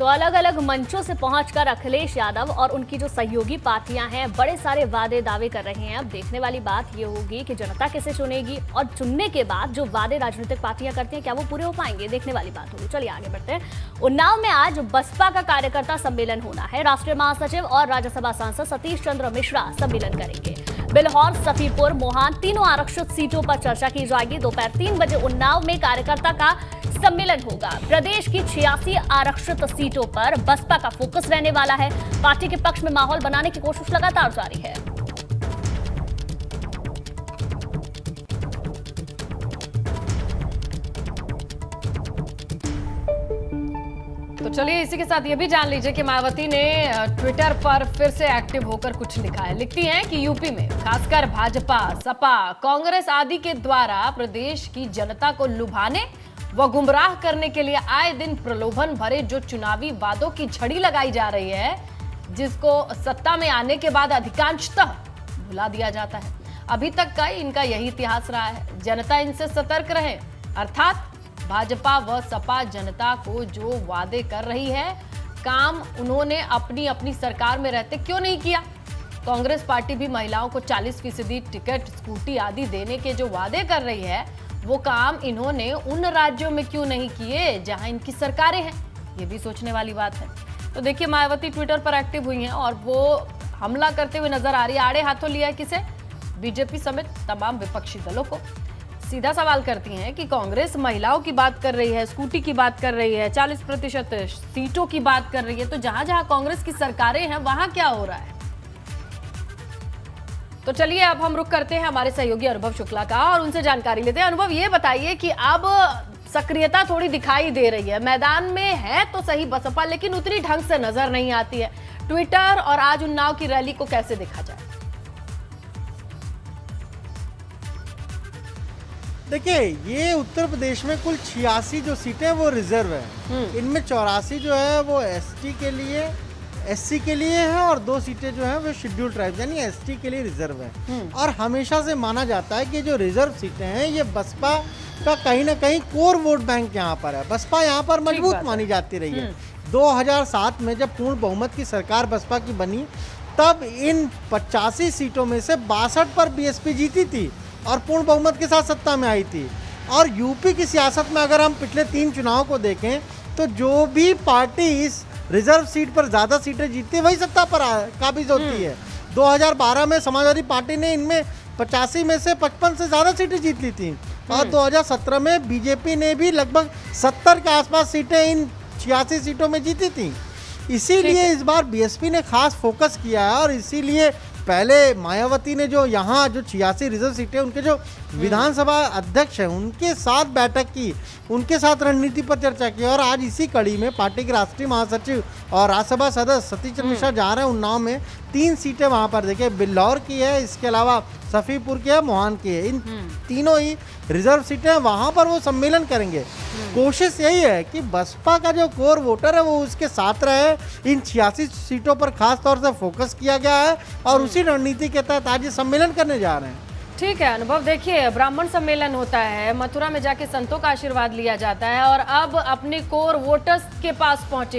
तो अलग अलग मंचों से पहुंचकर अखिलेश यादव और उनकी जो सहयोगी पार्टियां हैं बड़े सारे वादे दावे कर रहे हैं। अब देखने वाली बात ये होगी कि जनता किसे चुनेगी और चुनने के बाद जो वादे राजनीतिक पार्टियां करती हैं क्या वो पूरे हो पाएंगे, देखने वाली बात होगी। चलिए आगे बढ़ते हैं। उन्नाव में आज बसपा का कार्यकर्ता सम्मेलन होना है। राष्ट्रीय महासचिव और राज्यसभा सांसद सतीश चंद्र मिश्रा सम्मेलन करेंगे। बिल्हौर, सफीपुर, मोहान तीनों आरक्षित सीटों पर चर्चा की जाएगी। दोपहर 3 बजे उन्नाव में कार्यकर्ता का सम्मेलन होगा। प्रदेश की 86 आरक्षित सीटों पर बसपा का फोकस रहने वाला है। पार्टी के पक्ष में माहौल बनाने की कोशिश लगातार जारी है। तो चलिए इसी के साथ ये भी जान लीजिए कि मायावती ने ट्विटर पर फिर से एक्टिव होकर कुछ लिखा है। लिखती हैं कि यूपी में खासकर भाजपा, सपा, कांग्रेस आदि के द्वारा प्रदेश की जनता को लुभाने व गुमराह करने के लिए आए दिन प्रलोभन भरे जो चुनावी वादों की झड़ी लगाई जा रही है, जिसको सत्ता में आने के बाद अधिकांशतः भुला दिया जाता है। अभी तक का इनका यही इतिहास रहा है। जनता इनसे सतर्क रहे। अर्थात भाजपा व सपा जनता को जो वादे कर रही है, काम उन्होंने अपनी अपनी सरकार में रहते क्यों नहीं किया। कांग्रेस पार्टी भी महिलाओं को 40% टिकट, स्कूटी आदि देने के जो वादे कर रही है, वो काम इन्होंने उन राज्यों में क्यों नहीं किए जहां इनकी सरकारें हैं। ये भी सोचने वाली बात है। तो देखिए मायावती ट्विटर पर एक्टिव हुई हैं और वो हमला करते हुए नजर आ रही है। आड़े हाथों लिया है किसे? बीजेपी समेत तमाम विपक्षी दलों को। सीधा सवाल करती हैं कि कांग्रेस महिलाओं की बात कर रही है, स्कूटी की बात कर रही है, 40% सीटों की बात कर रही है, तो जहां जहां कांग्रेस की सरकारें हैं वहां क्या हो रहा है। तो चलिए अब हम रुक करते हैं हमारे सहयोगी अनुभव शुक्ला का और उनसे जानकारी लेते हैं। अनुभव, ये बताइए कि अब सक्रियता थोड़ी दिखाई दे रही है, मैदान में है तो सही बसपा, लेकिन उतनी ढंग से नजर नहीं आती है। ट्विटर और आज उन्नाव की रैली को कैसे देखा जाए? देखिए, ये उत्तर प्रदेश में कुल 86 जो सीटें वो रिजर्व है। इनमें 84 जो है वो एसटी के लिए, एससी के लिए है और 2 सीटें जो है वो शेड्यूल ट्राइब यानी एसटी के लिए रिजर्व है। और हमेशा से माना जाता है कि जो रिजर्व सीटें हैं ये बसपा का कहीं ना कहीं कोर वोट बैंक यहाँ पर है। बसपा यहाँ पर मजबूत मानी जाती रही है। 2007 में जब पूर्ण बहुमत की सरकार बसपा की बनी, तब इन 85 सीटों में से 62 पर बीएसपी जीती थी और पूर्ण बहुमत के साथ सत्ता में आई थी। और यूपी की सियासत में अगर हम पिछले 3 चुनाव को देखें तो जो भी पार्टी इस रिजर्व सीट पर ज़्यादा सीटें जीतती है वही सत्ता पर काबिज होती है। 2012 में समाजवादी पार्टी ने इनमें 85 में से 55 से ज़्यादा सीटें जीत ली थी और 2017 में बीजेपी ने भी लगभग 70 के आसपास सीटें इन 86 सीटों में जीती थी। इसीलिए इस बार बीएसपी ने खास फोकस किया है और इसीलिए पहले मायावती ने जो यहाँ जो 86 रिजर्व सीटें उनके जो विधानसभा अध्यक्ष हैं उनके साथ बैठक की, उनके साथ रणनीति पर चर्चा की। और आज इसी कड़ी में पार्टी के राष्ट्रीय महासचिव और राज्यसभा सदस्य सतीश चंद्र मिश्रा जा रहे हैं उन्नाव में। 3 सीटें वहाँ पर देखिए, बिल्हौर की है, इसके अलावा सफीपुर की है, मोहान की है। इन तीनों ही रिजर्व सीटें हैं, वहाँ पर वो सम्मेलन करेंगे। कोशिश यही है कि बसपा का जो कोर वोटर है वो उसके साथ रहे। इन 86 सीटों पर खास तौर से फोकस किया गया है और उसी रणनीति के तहत आज ये सम्मेलन करने जा रहे हैं। ठीक है अनुभव, देखिए ब्राह्मण सम्मेलन होता है, मथुरा में जाके संतों का आशीर्वाद लिया जाता है और अब अपने कोर वोटर्स के पास पहुंचे हैं।